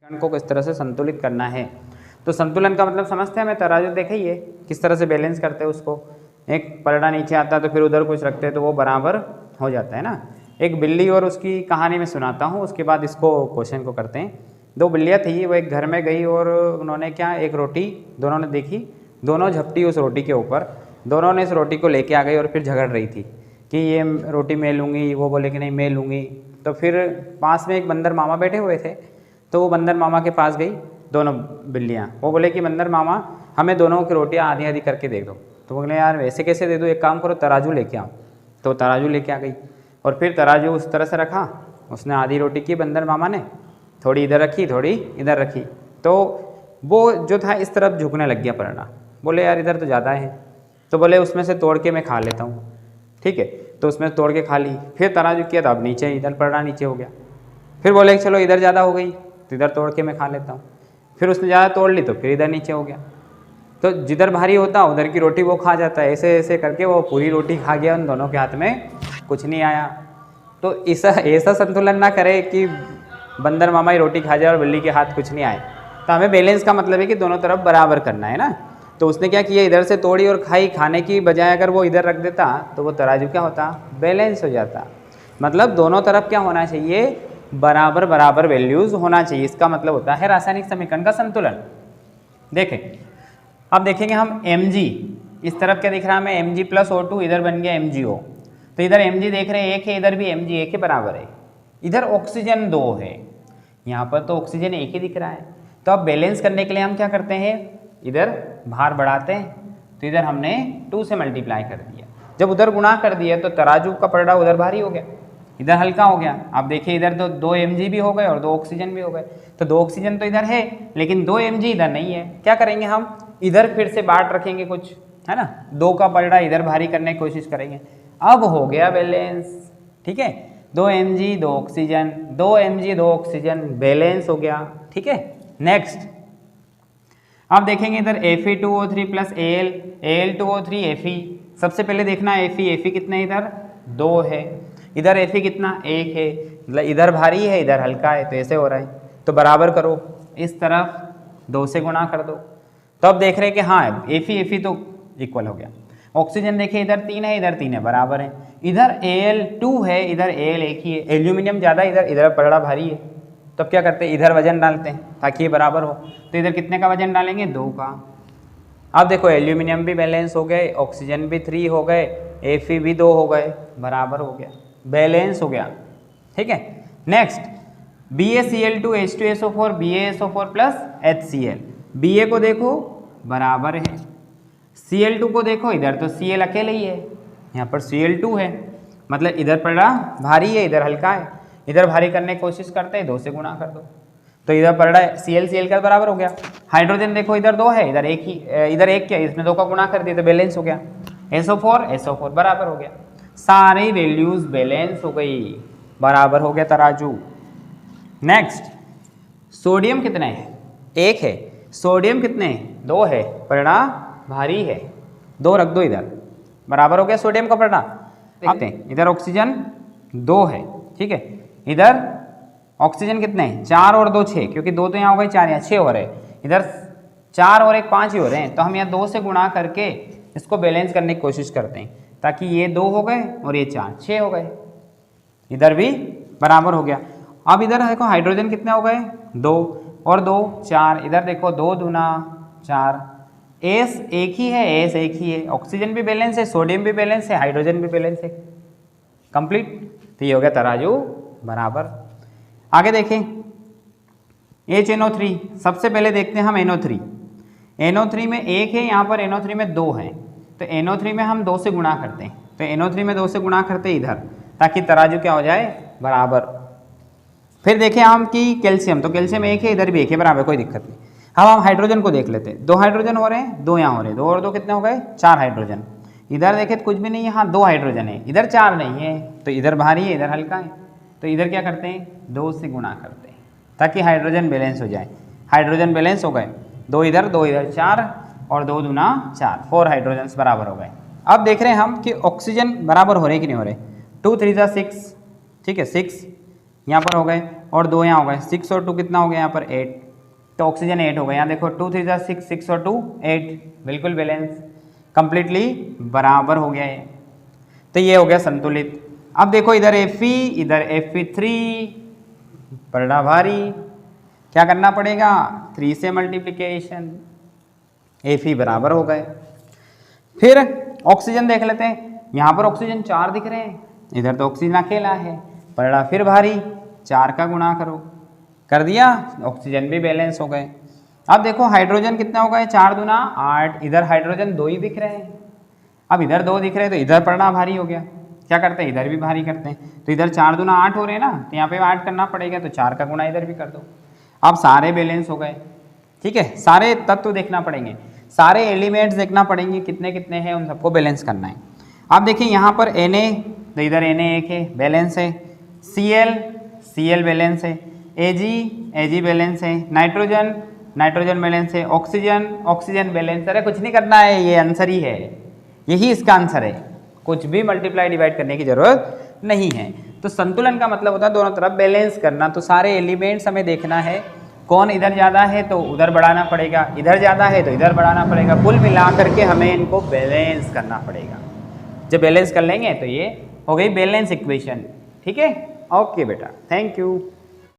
को किस तरह से संतुलित करना है। तो संतुलन का मतलब समझते हैं, हमें तराजू देखे ही है किस तरह से बैलेंस करते हैं उसको। एक पलड़ा नीचे आता है तो फिर उधर कुछ रखते हैं तो वो बराबर हो जाता है ना। एक बिल्ली और उसकी कहानी में सुनाता हूँ, उसके बाद इसको क्वेश्चन को करते हैं। दो बिल्लियाँ थी, वो एक घर में गई और उन्होंने क्या, एक रोटी दोनों ने देखी, दोनों झपटी उस रोटी के ऊपर, दोनों ने इस रोटी को लेके आ गई और फिर झगड़ रही थी कि ये रोटी मैं लूँगी, वो बोले कि नहीं मैं लूँगी। तो फिर पास में एक बंदर मामा बैठे हुए थे, तो वो बंदर मामा के पास गई दोनों बिल्लियाँ। वो बोले कि बंदर मामा हमें दोनों की रोटियाँ आधी आधी करके दे दो। तो बोले यार वैसे कैसे दे दो, एक काम करो तराजू लेके आओ। तो तराजू लेके आ गई और फिर तराजू उस तरह से रखा, उसने आधी रोटी की बंदर मामा ने, थोड़ी इधर रखी थोड़ी इधर रखी, तो वो जो था इस तरफ झुकने लग गया पलड़ा। बोले यार इधर तो ज़्यादा है, तो बोले उसमें से तोड़ के मैं खा लेता हूँ। ठीक है, तो उसमें तोड़ के खा ली, फिर तराजू किया तो अब नीचे, इधर पलड़ा नीचे हो गया। फिर बोले चलो इधर ज़्यादा हो गई तो इधर तोड़ के मैं खा लेता हूँ। फिर उसने ज़्यादा तोड़ ली तो फिर इधर नीचे हो गया। तो जिधर भारी होता उधर की रोटी वो खा जाता है। ऐसे ऐसे करके वो पूरी रोटी खा गया, उन दोनों के हाथ में कुछ नहीं आया। तो ऐसा संतुलन ना करे कि बंदर मामा ही रोटी खा जाए और बिल्ली के हाथ कुछ नहीं आए। तो हमें बैलेंस का मतलब है कि दोनों तरफ बराबर करना है ना। तो उसने क्या किया, इधर से तोड़ी और खाई, खाने की बजाय अगर वो इधर रख देता तो वो तराजू क्या होता, बैलेंस हो जाता। मतलब दोनों तरफ क्या होना चाहिए, बराबर बराबर वैल्यूज होना चाहिए। इसका मतलब होता है रासायनिक समीकरण का संतुलन। देखें, अब देखेंगे हम Mg, इस तरफ क्या दिख रहा है हमें, Mg प्लस O2, इधर बन गया MgO। तो इधर Mg देख रहे हैं 1 है, इधर भी Mg 1 के बराबर है। इधर ऑक्सीजन 2 है, यहाँ पर तो ऑक्सीजन 1 ही दिख रहा है। तो अब बैलेंस करने के लिए हम क्या करते हैं, इधर भार बढ़ाते हैं। तो इधर हमने 2 से मल्टीप्लाई कर दिया, जब उधर गुणा कर दिया तो तराजू का पलड़ा उधर भारी हो गया, इधर हल्का हो गया। आप देखिए इधर तो 2 Mg भी हो गए और 2 ऑक्सीजन भी हो गए। तो 2 ऑक्सीजन तो इधर है लेकिन 2 Mg इधर नहीं है। क्या करेंगे हम, इधर फिर से बांट रखेंगे कुछ, है ना, 2 का पलड़ा इधर भारी करने की कोशिश करेंगे। अब हो गया बैलेंस। ठीक है, 2 Mg 2 oxygen, 2 Mg 2 oxygen, balance हो गया। ठीक है, नेक्स्ट अब देखेंगे इधर Fe2O3 प्लस Al2O3 Fe। सबसे पहले देखना Fe कितना है, इधर 2 है, इधर Fe कितना 1 है, मतलब इधर भारी है इधर हल्का है, तो ऐसे हो रहा है। तो बराबर करो, इस तरफ 2 से गुणा कर दो। तो अब देख रहे हैं कि हाँ Fe तो इक्वल हो गया। ऑक्सीजन देखिए इधर 3 है इधर 3 है, बराबर है। इधर Al2 है इधर Al 1 ही है, एल्यूमिनियम ज़्यादा इधर पलड़ा भारी है। तो अब क्या करते हैं, इधर वजन डालते हैं ताकि ये बराबर हो। तो इधर कितने का वजन डालेंगे, 2 का। अब देखो एल्यूमिनियम भी बैलेंस हो गए, ऑक्सीजन भी 3 हो गए, Fe भी 2 हो गए, बराबर हो गया, बैलेंस हो गया। ठीक है, next BaCl2H2SO4 BaSO4 plus HCl। Ba को देखो बराबर है, Cl2 को देखो, इधर तो Cl अकेले ही है, यहाँ पर Cl2 है, मतलब इधर पलड़ा भारी है इधर हल्का है। इधर भारी करने की कोशिश करते हैं, 2 से गुणा कर दो, तो इधर पलड़ा Cl का बराबर हो गया। हाइड्रोजन देखो इधर 2 है इधर 1 ही, इधर 1 क्या, इसमें 2 का गुणा कर दिया तो बैलेंस हो गया। SO4 बराबर हो गया, सारी वैल्यूज बैलेंस हो गई, बराबर हो गया तराजू। नेक्स्ट सोडियम कितने है, 1 है, सोडियम कितने हैं, 2 है, पलड़ा भारी है, 2 रख दो इधर, बराबर हो गया सोडियम का पलड़ा। देखते हैं इधर ऑक्सीजन 2 है, ठीक है, इधर ऑक्सीजन कितने हैं, 4 और 2 6, क्योंकि 2 तो यहाँ हो गए 4 यहाँ 6 हो रहे, इधर 4 और 1 5 ही हो रहे हैं। तो हम यहाँ 2 से गुणा करके इसको बैलेंस करने की कोशिश करते हैं, ताकि ये 2 हो गए और ये 4 6 हो गए, इधर भी बराबर हो गया। अब इधर देखो हाइड्रोजन कितने हो गए, 2 और 2 4, इधर देखो 2 दूना 4, एस 1 ही है, एस 1 ही है, ऑक्सीजन भी बैलेंस है, सोडियम भी बैलेंस है, हाइड्रोजन भी बैलेंस है, कंप्लीट। तो ये हो गया तराजू बराबर। आगे देखें HNO3, सबसे पहले देखते हैं हम NO3 में 1 है, यहाँ पर NO3 में 2 है, तो NO3 में हम 2 से गुणा करते हैं, तो NO3 में 2 से गुणा करते हैं इधर, ताकि तराजू क्या हो जाए, बराबर। फिर देखें हम कि कैल्शियम, तो कैल्शियम 1 है इधर भी 1 है, बराबर, कोई दिक्कत नहीं। अब हम हाइड्रोजन को देख लेते हैं, 2 हाइड्रोजन हो रहे हैं, 2 यहाँ हो रहे हैं, 2 और 2 कितने हो गए, 4 हाइड्रोजन। इधर देखें तो कुछ भी नहीं है, यहाँ 2 हाइड्रोजन है, इधर 4 नहीं है, तो इधर भारी है इधर हल्का है, तो इधर क्या करते हैं, 2 से गुणा करते हैं ताकि हाइड्रोजन बैलेंस हो जाए। हाइड्रोजन बैलेंस हो गए, 2 इधर 4 और 2 दूना 4, 4 हाइड्रोजन बराबर हो गए। अब देख रहे हैं हम कि ऑक्सीजन बराबर हो रहे कि नहीं हो रहे, 2 3 6, ठीक है 6 यहाँ पर हो गए, और 2 यहाँ हो गए 6 और 2 कितना हो गया यहाँ पर 8, तो ऑक्सीजन 8 हो गया। यहाँ देखो 2 3 6, 6 और 2 8, बिल्कुल बैलेंस, कंप्लीटली बराबर हो गया ये। तो ये हो गया संतुलित। अब देखो इधर Fe इधर Fe3, पलड़ा भारी, क्या करना पड़ेगा 3 से मल्टीप्लिकेशन, Fe बराबर हो गए। फिर ऑक्सीजन देख लेते हैं, यहाँ पर ऑक्सीजन 4 दिख रहे हैं, इधर तो ऑक्सीजन अकेला है, पलड़ा फिर भारी, 4 का गुणा करो, कर दिया, ऑक्सीजन भी बैलेंस हो गए। अब देखो हाइड्रोजन कितना हो गए 4 दूना 8, इधर हाइड्रोजन 2 ही दिख रहे हैं, अब इधर 2 दिख रहे हैं तो इधर पलड़ा भारी हो गया, क्या करते हैं इधर भी भारी करते हैं, तो इधर 4 दूना 8 हो रहे हैं ना, तो यहाँ पे 8 करना पड़ेगा, तो 4 का गुणा इधर भी कर दो। अब सारे बैलेंस हो गए, ठीक है, सारे तत्व देखना पड़ेंगे, सारे एलिमेंट्स देखना पड़ेंगे, कितने कितने हैं उन सबको बैलेंस करना है। अब देखिए यहाँ पर Na, तो इधर Na एक है, बैलेंस है, Cl बैलेंस है, Ag बैलेंस है, नाइट्रोजन बैलेंस है, ऑक्सीजन बैलेंस। अरे कुछ नहीं करना है, ये आंसर ही है, यही इसका आंसर है, कुछ भी मल्टीप्लाई डिवाइड करने की जरूरत नहीं है। तो संतुलन का मतलब होता है दोनों तरफ बैलेंस करना, तो सारे एलिमेंट्स हमें देखना है, कौन इधर ज़्यादा है तो उधर बढ़ाना पड़ेगा, इधर ज़्यादा है तो इधर बढ़ाना पड़ेगा, कुल मिला करके हमें इनको बैलेंस करना पड़ेगा। जब बैलेंस कर लेंगे तो ये हो गई बैलेंस इक्वेशन, ठीक है। ओके बेटा, थैंक यू।